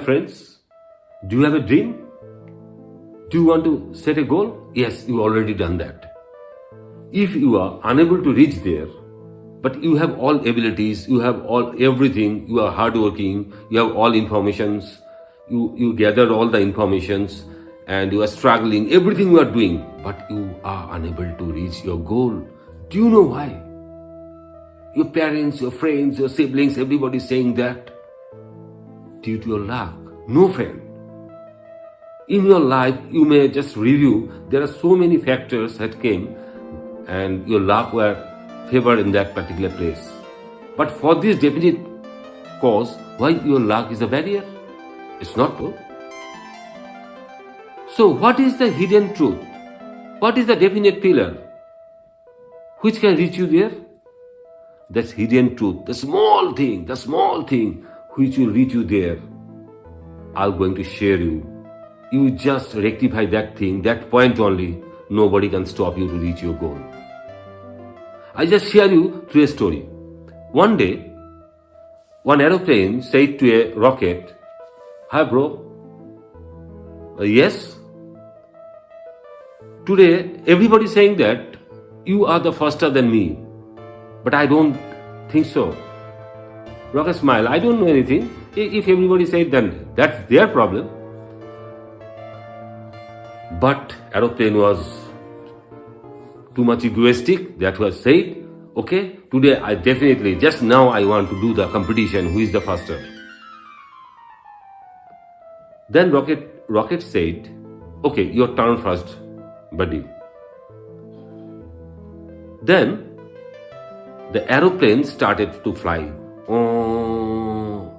Friends, do you have a dream? Do you want to set a goal? Yes, you already done that. If you are unable to reach there, but you have all abilities, you have all everything, you are hardworking, you have all informations, you gathered all the informations, and you are struggling, everything you are doing, but you are unable to reach your goal. Do you know why? Your parents, your friends, your siblings, everybody is saying that due to your luck. No, friend. In your life, you may just review, there are so many factors that came and your luck were favored in that particular place. But for this definite cause, why your luck is a barrier? It's not so. So what is the hidden truth? What is the definite pillar which can reach you there? That's hidden truth, the small thing which will reach you there. I'm going to share you. You just rectify that thing, that point only. Nobody can stop you to reach your goal. I just share you through a story. One day, one aeroplane said to a rocket, "Hi bro, yes? Today, everybody is saying that you are the faster than me, but I don't think so." Rocket smiled, "I don't know anything. If everybody said, then that's their problem." But aeroplane was too much egoistic. That was said, "Okay, today I definitely, just now I want to do the competition, who is the faster." Then rocket said, "Okay, your turn first, buddy." Then the aeroplane started to fly. Oh,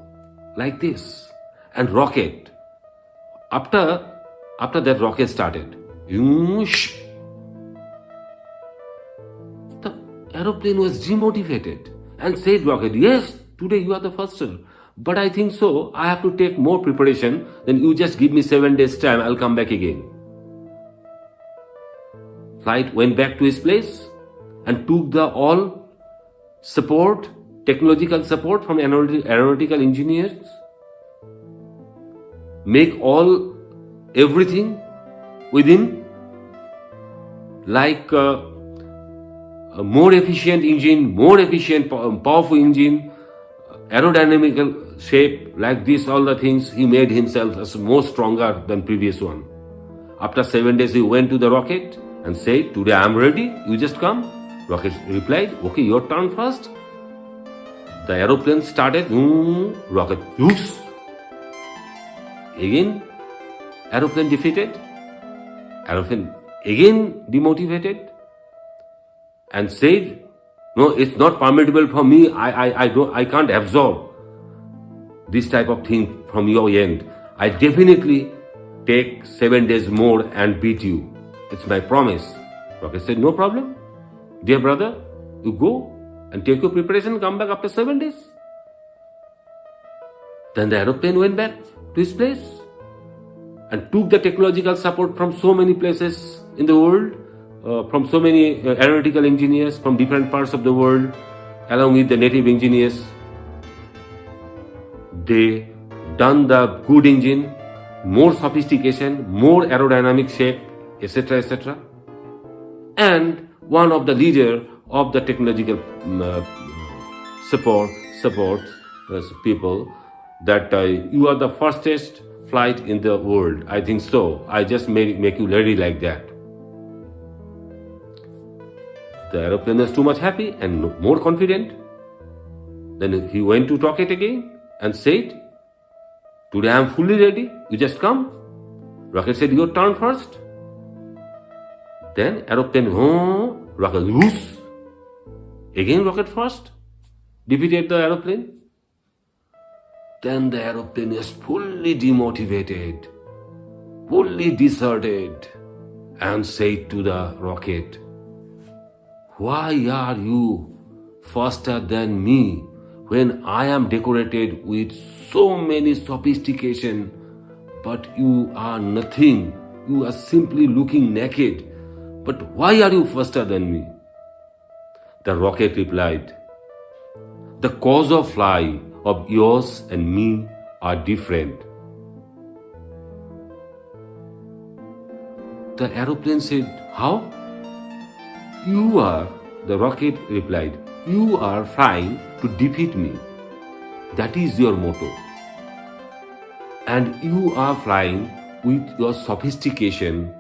like this. And rocket, after that rocket started. The aeroplane was demotivated and said rocket, "Yes, today you are the faster. But I think so, I have to take more preparation. Then you just give me 7 days time, I'll come back again." Flight went back to his place and took the all support, technological support from aeronautical engineers. Make everything within, like a more efficient engine, more efficient, powerful engine, aerodynamical shape, like this, all the things. He made himself as more stronger than previous one. After 7 days, he went to the rocket and said, "Today I am ready, you just come." Rocket replied, "Okay, your turn first." The aeroplane started, rocket, whoosh. Again, aeroplane defeated. Aeroplane again demotivated and said, "No, it's not permissible for me. I can't absorb this type of thing from your end. I definitely take 7 days more and beat you. It's my promise." Rocket said, "No problem. Dear brother, you go and take your preparation, come back after 7 days. Then the aeroplane went back to his place and took the technological support from so many places in the world, from so many aeronautical engineers from different parts of the world, along with the native engineers. They done the good engine, more sophistication, more aerodynamic shape, etc., etc. And one of the leader of the technological support people that you are the fastest flight in the world. I think so. I just make you ready like that." The aeroplane was too much happy and more confident. Then he went to rocket again and said, "Today I am fully ready. You just come." Rocket said, "Your turn first." Then aeroplane, rocket, whoosh. Again rocket first. Defeated the aeroplane. Then the aeroplane is fully demotivated, fully deserted, and said to the rocket, "Why are you faster than me when I am decorated with so many sophistication, but you are nothing? You are simply looking naked. But why are you faster than me?" The rocket replied, "The cause of flight of yours and me are different. The aeroplane said, how? The rocket replied, you are flying to defeat me. That is your motto. And you are flying with your sophistication,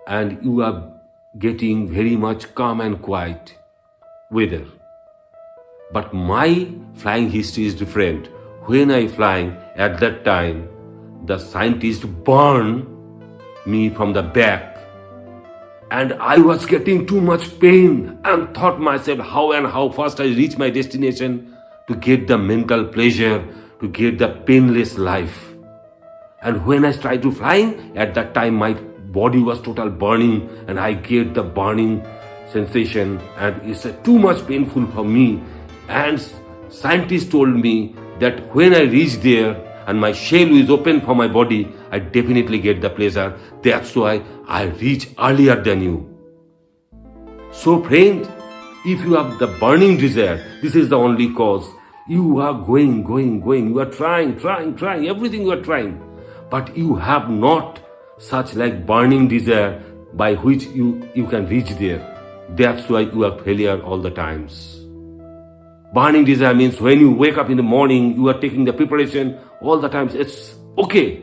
and you are getting very much calm and quiet weather. But my flying history is different. When I flying at that time, the scientist burned me from the back, and I was getting too much pain and thought myself how and how fast I reach my destination to get the mental pleasure, to get the painless life. And when I tried to flying, at that time my body was total burning, and I get the burning sensation, and it's too much painful for me. And scientists told me that when I reach there and my shell is open for my body, I definitely get the pleasure. That's why I reach earlier than you. So friend, if you have the burning desire, this is the only cause. You are going. You are trying, everything you are trying. But you have not such like burning desire by which you can reach there. That's why you are failure all the times. Burning desire means when you wake up in the morning, you are taking the preparation all the times. It's okay.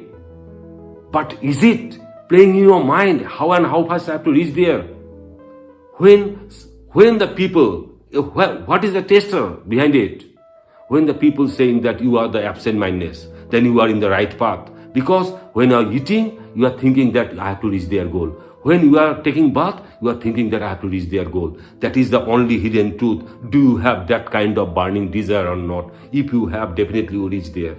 But is it playing in your mind how and how fast I have to reach there? When the people, what is the tester behind it? When the people saying that you are the absent-mindedness, then you are in the right path. Because when you are eating, you are thinking that I have to reach their goal. When you are taking bath, you are thinking that I have to reach their goal. That is the only hidden truth. Do you have that kind of burning desire or not? If you have, definitely you reach there.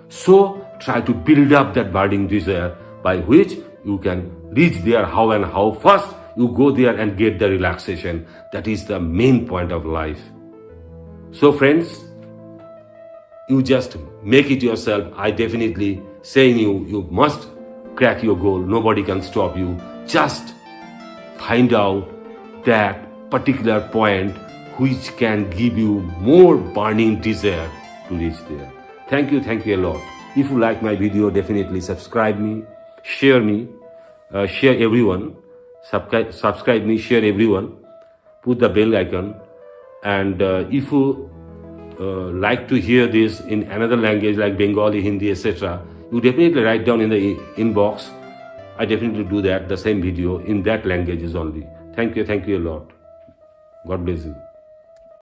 So try to build up that burning desire by which you can reach there how and how fast you go there and get the relaxation. That is the main point of life. So friends, you just make it yourself. I definitely saying you must crack your goal. Nobody can stop you. Just find out that particular point which can give you more burning desire to reach there. Thank you a lot. If you like my video, definitely subscribe me, share everyone, subscribe me, share everyone, put the bell icon, and if you like to hear this in another language like Bengali, Hindi, etc., you definitely write down in the inbox. I definitely do that, the same video in that languages only. Thank you a lot. God bless you.